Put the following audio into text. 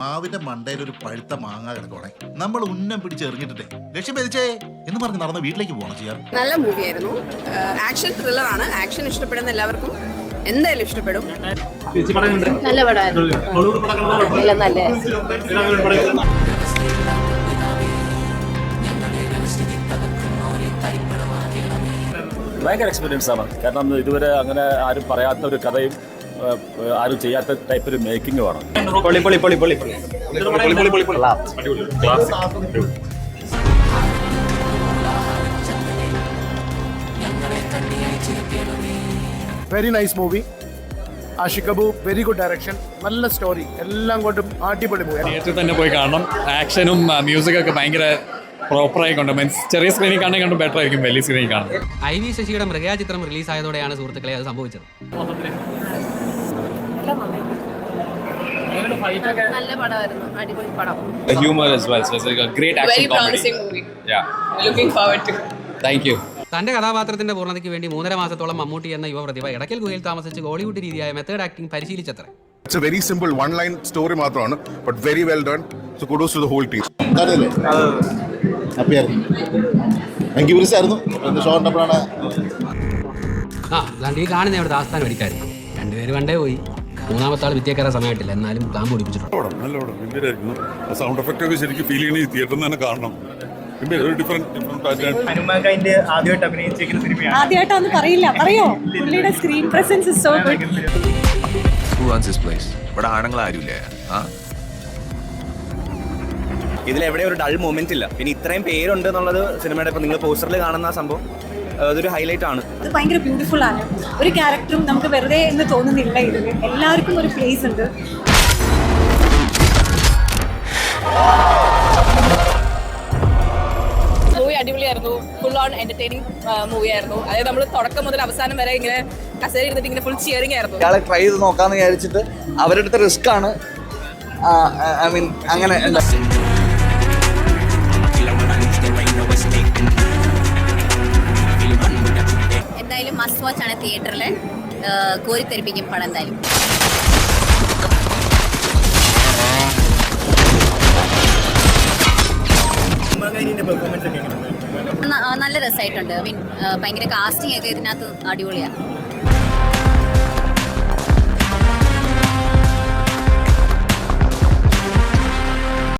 മാവിന്റെ മണ്ടയിൽ ഒരു പഴുത്ത മാങ്ങ കിടക്കോടെ നമ്മൾ ഉന്നം പിടിച്ചെറിഞ്ഞിട്ടേ ലക്ഷ്യം ഭരിച്ചേ എന്ന് പറഞ്ഞ് നടന്ന വീട്ടിലേക്ക് പോകണം ചെയ്യാൻ. നല്ല മൂവിയായിരുന്നു. ആക്ഷൻ ത്രില്ലറാണ്. ആക്ഷൻ ഇഷ്ടപ്പെടുന്ന എല്ലാവർക്കും എന്തായാലും ഇഷ്ടപ്പെടും. നല്ല പടമായിരുന്നു. ഭയങ്കര എക്സ്പീരിയൻസ് ആണ്. കാരണം ഇതുവരെ അങ്ങനെ ആരും പറയാത്ത ഒരു കഥയും ആരും ചെയ്യാത്ത ടൈപ്പ് ഒരു മേക്കിംഗ് വേണം. Very nice movie. Aashiq Abu very good direction, നല്ല സ്റ്റോറി, എല്ലാം കൊണ്ടും അടിപൊളി മൂവി. തിയേറ്ററിൽ തന്നെ പോയി കാണണം. ആക്ഷനും മ്യൂസിക്കൊക്കെ ഭയങ്കര പ്രോപ്പറായി കൊണ്ട് മീൻസ് ചെറിയ സ്ക്രീനിൽ കാണാൻ കണ്ട് ബെറ്റർ ആയിരിക്കും വലിയ സ്ക്രീനിൽ കാണുന്നത്. IV ശശിയുടെ മൃഗയാ ചിത്രം റിലീസായതോടെയാണ് സുഹൃത്തുക്കളെ അത് സംഭവിച്ചത്. നല്ല പടമായിരുന്നു. അടിപൊളി പടം. The humor as well, so it's like a great action Very promising movie. Yeah. Looking forward to. Thank you. തന്റെ കഥാപാത്രത്തിന്റെ പൂർണ്ണതയ്ക്ക് വേണ്ടി 3.5 മാസത്തോളം മമ്മൂട്ടി എന്ന യുവപ്രതിഭ ഇടയ്ക്കൽ ഗുഹയിൽ താമസിച്ച് ഹോളിവുഡ് രീതിയായ മെത്തേഡ് ആക്ടിംഗ് പരിശീലിച്ചത്ര. It's a very simple one-line story മാത്രമാണ്, but very well done. So kudos to the whole team. ഹാപ്പിയായിരുന്നു. എനിക്ക് വിളിച്ചായിരുന്നു ഷോ കണ്ടപ്പോഴാണ്. ഈ കാണുന്ന ഇവിടെ ആസ്ഥാനം അടിക്കായിരുന്നു. രണ്ടുപേര് വണ്ടേ പോയി. മൂന്നാമത്തെ ആൾ വിദ്യാക്കാര സമയമായിട്ടില്ല, എന്നാലും പ്ലാൻ പൊടിപ്പിച്ചിട്ടുണ്ട്. നല്ല പടം ഗംഭീരമായിരുന്നു. സൗണ്ട് എഫക്റ്റ് ഒക്കെ ശരിക്കും ഫീൽ ചെയ്യണ തിയേറ്ററിൽ തന്നെ കാണണം. ആദ്യമായിട്ടാന്ന് പറയില്ല, പറയോ? പുള്ളിയുടെ screen presence is so good. ഇവിടെ ആണുങ്ങൾ ആരുമില്ല. ഇതിലെവിടെ ഒരു ഡൾ മൊമെന്റ് ഇല്ല. പിന്നെ ഇത്രയും പേരുണ്ട് എന്നുള്ളത് സിനിമയുടെ ഇപ്പൊ നിങ്ങൾ പോസ്റ്ററിൽ കാണുന്ന സംഭവം അതൊരു ഹൈലൈറ്റ് ആണ്. ഇത് ഭയങ്കര ബ്യൂട്ടിഫുൾ ആണ്. ഒരു ക്യാരക്ടറും നമുക്ക് വെറുതെ എന്ന് തോന്നുന്നില്ല. ഇതിൽ എല്ലാവർക്കും ഒരു പ്ലേസ് ഉണ്ട്. മൂവി അടിപൊളിയായിരുന്നു. ഫുൾ ഓൺ എന്റർടൈനിങ് മൂവിയായിരുന്നു. അതായത് നമ്മൾ തുടക്കം മുതൽ അവസാനം വരെ ഇങ്ങനെ കസേര ഇരുന്നിട്ട് ഇങ്ങനെ ഫുൾ ചിയറിംഗ് ആയിരുന്നു. ഇയാളെ ട്രൈ ചെയ്ത് നോക്കാന്ന് വിചാരിച്ചിട്ട് അവരുടെ അടുത്ത റിസ്ക് ആണ്. ഐ മീൻ അങ്ങനെ എന്തായാലും മസ്റ്റ് വാച്ച് ആണ്. തിയേറ്ററിൽ കോരിത്തെരിപ്പിക്കും പടം എന്തായാലും. നല്ല രസമായിട്ടുണ്ട്. ഐ മീൻ ഭയങ്കര കാസ്റ്റിംഗ് ഒക്കെ ഇതിനകത്ത് അടിപൊളിയാണ്.